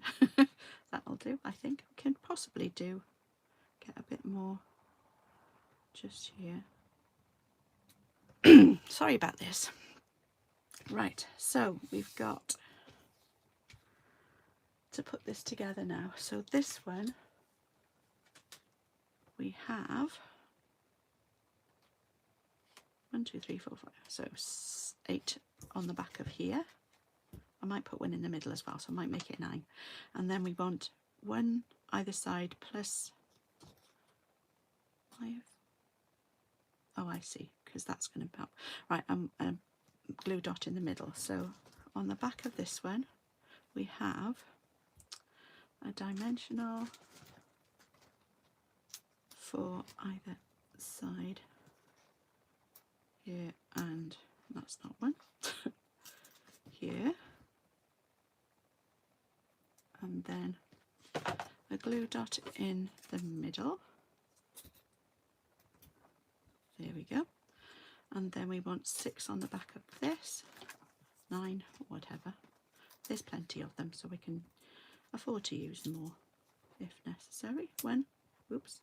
That'll do. I think we can possibly get a bit more just here. Sorry about this. Right, so we've got to put this together now. So this one we have 1, 2, 3, 4, 5. So 8 on the back of here. I might put one in the middle as well, so I might make it 9. And then we want 1 either side plus 5. Oh, I see, because that's going to help. Right, a glue dot in the middle. So on the back of this one, we have a dimensional for either side here, and that's not one. Here, and then a glue dot in the middle. There we go. And then we want 6 on the back of this, 9, whatever. There's plenty of them, so we can afford to use more if necessary. When, oops.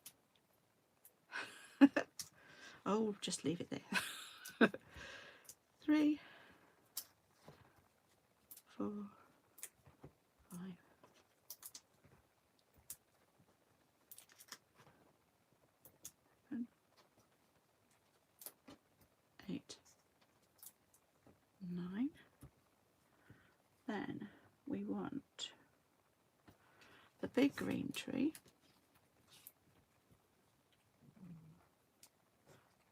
Oh, just leave it there. 3, 4, 5, 7, 8, 9. Then we want the big green tree.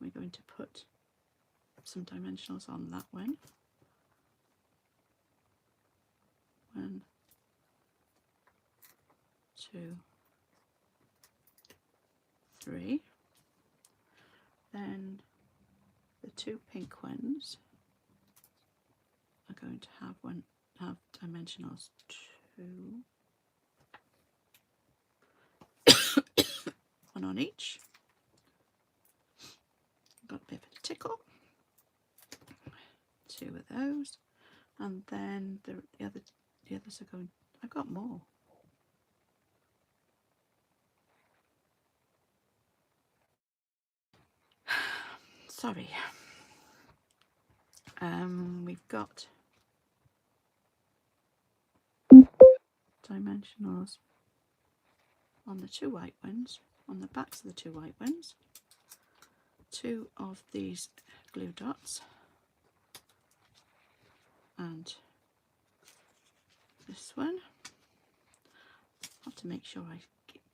We're going to put some dimensionals on that one. 1, 2, 3. Then the 2 pink ones are going to have dimensionals 2. 1 on each. Got a bit of a tickle. 2 of those, and then the others are going. I've got more. Sorry. We've got dimensionals on the two white ones, on the backs of the two white ones, two of these glue dots, and this one. I have to make sure I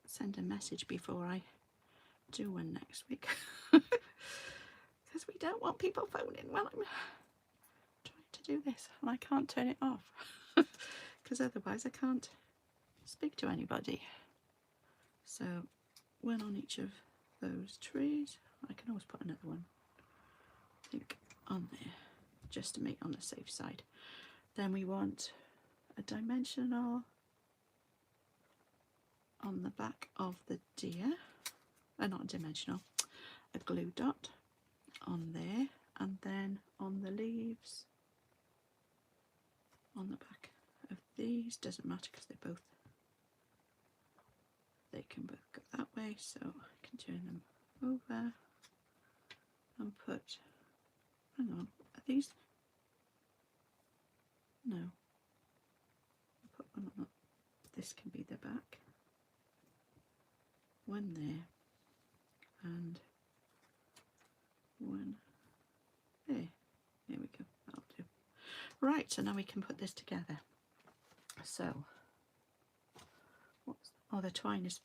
send a message before I do one next week, because we don't want people phoning while I'm trying to do this and I can't turn it off, because otherwise I can't speak to anybody. So one on each of those trees. I can always put another one, I think, on there just to make on the safe side. Then we want a dimensional on the back of the deer, not a dimensional, a glue dot on there, and then on the leaves on the back of these, doesn't matter because they can both go that way, so I can turn them over and put, hang on, are these, no, I'll put one on, this can be the back, one there, and one there. There we go, that'll do. Right, so now we can put this together. So, the twine is,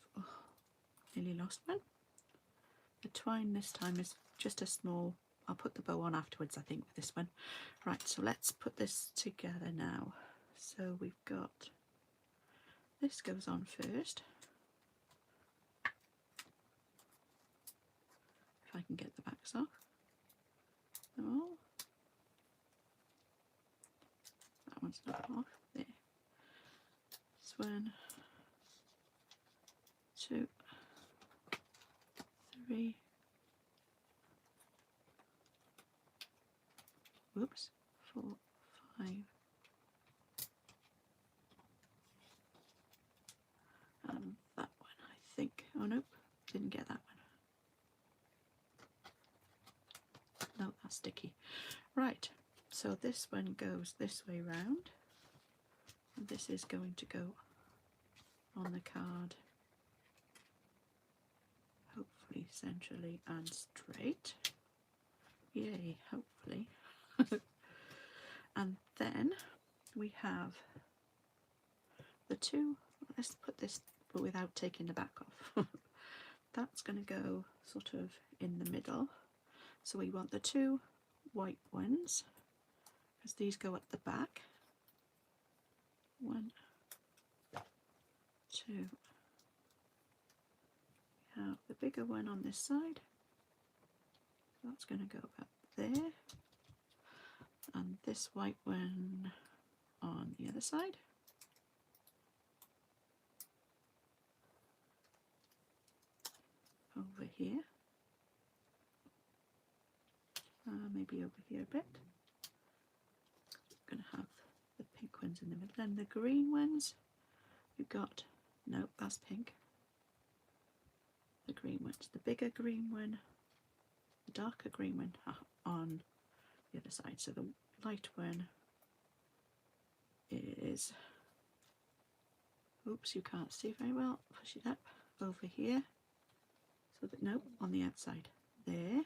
nearly lost one. The twine this time is just a small, I'll put the bow on afterwards I think with this one. Right, so let's put this together now. So we've got, this goes on first. If I can get the backs off. Oh, that one's not off. There. This one, 2, 3. Whoops. 4, 5. And that one, I think. Oh nope, didn't get that one. No, that's sticky. Right, so this one goes this way round. And this is going to go on the card, hopefully centrally and straight. Yay, hopefully. And then we have the two, let's put this but without taking the back off. That's going to go sort of in the middle. So we want the two white ones, because these go at the back. 1, 2. We have the bigger one on this side. That's going to go up there. And this white one on the other side. Over here. Maybe over here a bit. We're going to have the pink ones in the middle. Then the green ones, we've got, no, that's pink. The green ones, the bigger green one, the darker green one on the other side. So the light one is, oops, you can't see very well, push it up over here. So that, no, on the outside there.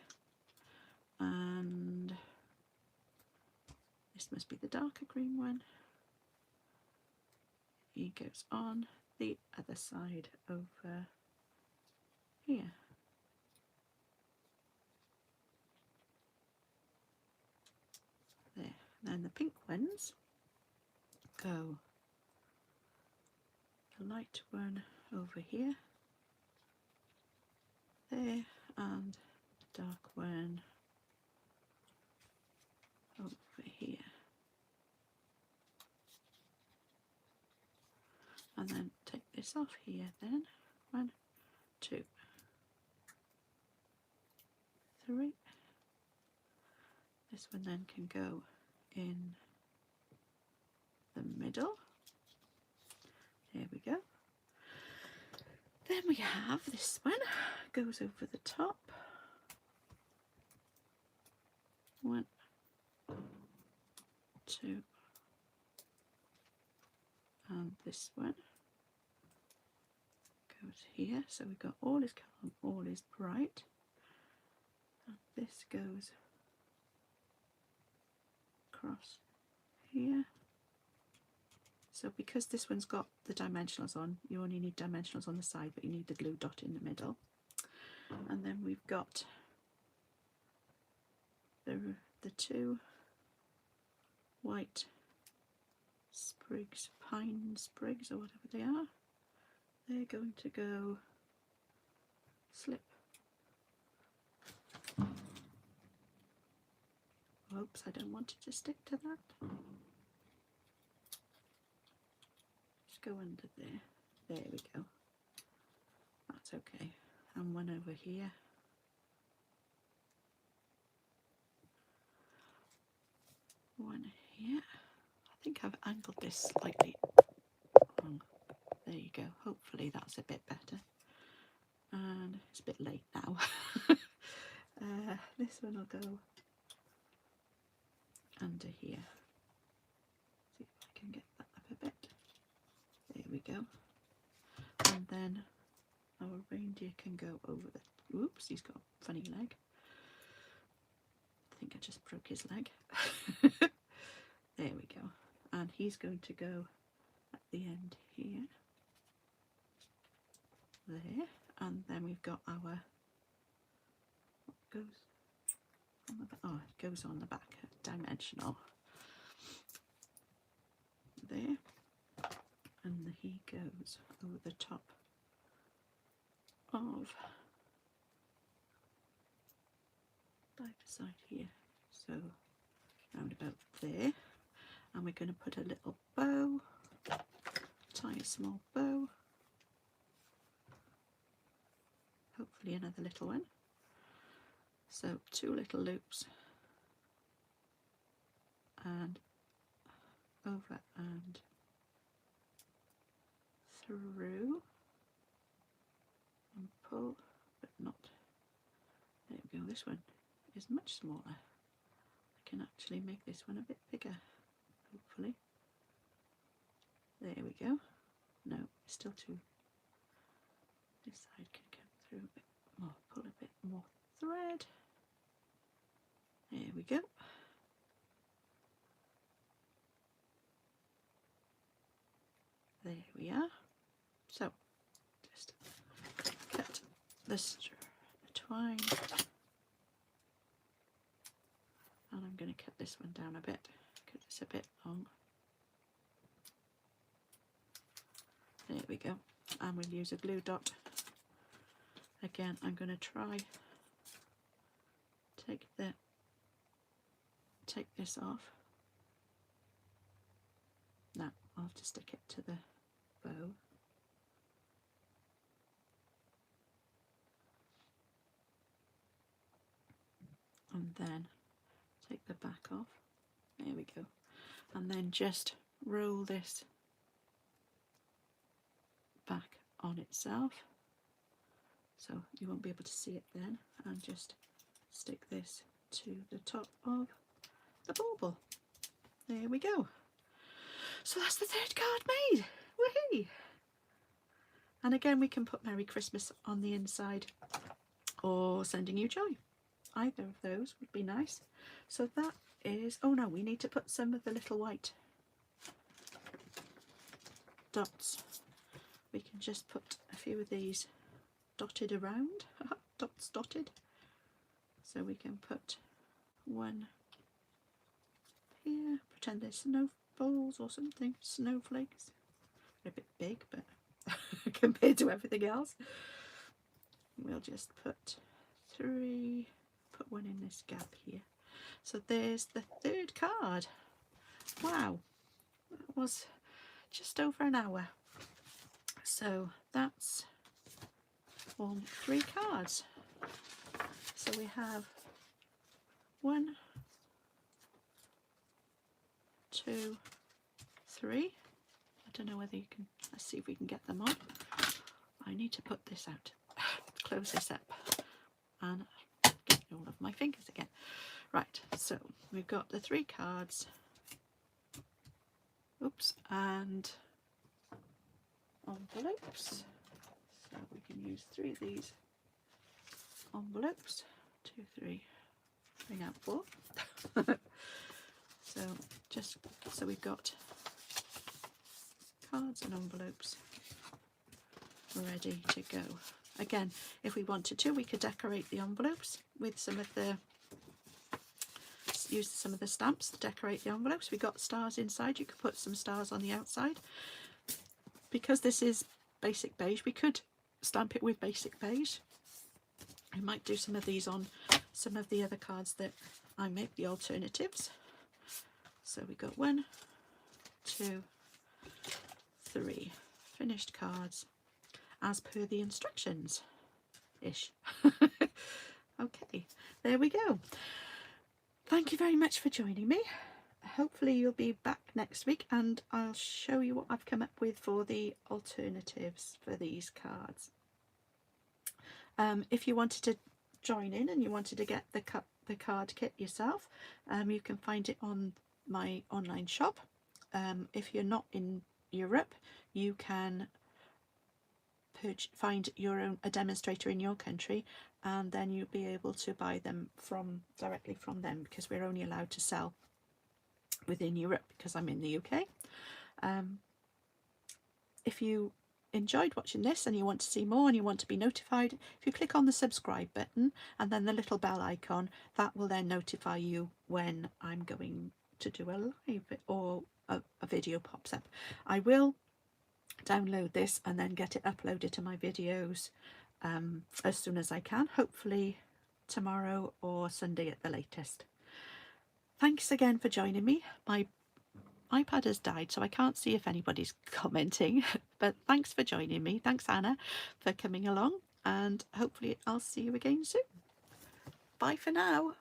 And this must be the darker green one. He goes on the other side over here. There. And then the pink ones go, the light one over here, there, and the dark one over here. And then take this off here then. 1, 2, 3. This one then can go in the middle. There we go. Then we have this one, goes over the top. 1, 2, and this one goes here. So we've got all is calm, all is bright. And this goes across here. So because this one's got the dimensionals on, you only need dimensionals on the side, but you need the glue dot in the middle. And then we've got the two white sprigs, pine sprigs or whatever they are. They're going to go slip. Oops, I don't want it to stick to that. Just go under there. There we go. That's okay. And one over here. One here. I think I've angled this slightly wrong. There you go. Hopefully that's a bit better. And it's a bit late now. This one will go under here. See if I can get that up a bit. There we go. And then our reindeer can go over the... Oops, he's got a funny leg. I think I just broke his leg. There we go. And he's going to go at the end here. There. And then we've got our... What goes on the back? Oh, it goes on the back. Dimensional. There. And he goes over the top of either side here. So round about there. And we're going to put a little bow, tie a small bow, hopefully another little one. So 2 little loops and over and through and pull, but not. There we go. This one is much smaller. I can actually make this one a bit bigger, hopefully. There we go. No, it's still too. This side can come through a bit more, pull a bit more thread. There we go. There we are. So just cut the twine, and I'm going to cut this one down a bit because it's a bit long. There we go. And we'll use a glue dot. Again, I'm going to try take this off. Now I'll have to stick it to the bow. And then take the back off. There we go. And then just roll this back on itself, so you won't be able to see it then, and just stick this to the top of the bauble. There we go. So that's the 3rd card made. Woohoo! And again, we can put Merry Christmas on the inside or Sending You Joy. Either of those would be nice. So that is, oh no, we need to put some of the little white dots. We can just put a few of these dotted around, dots dotted. So we can put one here, pretend they're snowballs or something, snowflakes. They're a bit big, but compared to everything else. We'll just put 3, put one in this gap here. So there's the 3rd card. Wow, that was just over an hour. So that's all 3 cards. So we have 1, 2, 3. I don't know whether you can, let's see if we can get them on. I need to put this out, close this up and get all of my fingers again. Right, so we've got the 3 cards. Oops, and envelopes. So we can use 3 of these envelopes. 2, 3, bring out 4. So just so we've got cards and envelopes ready to go. Again, if we wanted to, we could decorate the envelopes with some of the, use some of the stamps to decorate the envelopes. We've got stars inside, you could put some stars on the outside. Because this is basic beige, we could stamp it with basic beige. I might do some of these on some of the other cards that I make, the alternatives. So we got 1, 2, 3 finished cards as per the instructions ish. Okay, there we go. Thank you very much for joining me. Hopefully you'll be back next week and I'll show you what I've come up with for the alternatives for these cards. If you wanted to join in and you wanted to get the card kit yourself, you can find it on my online shop. If you're not in Europe, you can find a demonstrator in your country, and then you'll be able to buy them directly from them, because we're only allowed to sell within Europe because I'm in the UK. If you enjoyed watching this and you want to see more and you want to be notified, if you click on the subscribe button and then the little bell icon, that will then notify you when I'm going to do a live or a video pops up. I will download this and then get it uploaded to my videos as soon as I can, hopefully tomorrow or Sunday at the latest. Thanks again for joining me. My iPad has died, so I can't see if anybody's commenting, but thanks for joining me. Thanks, Anna, for coming along, and hopefully I'll see you again soon. Bye for now.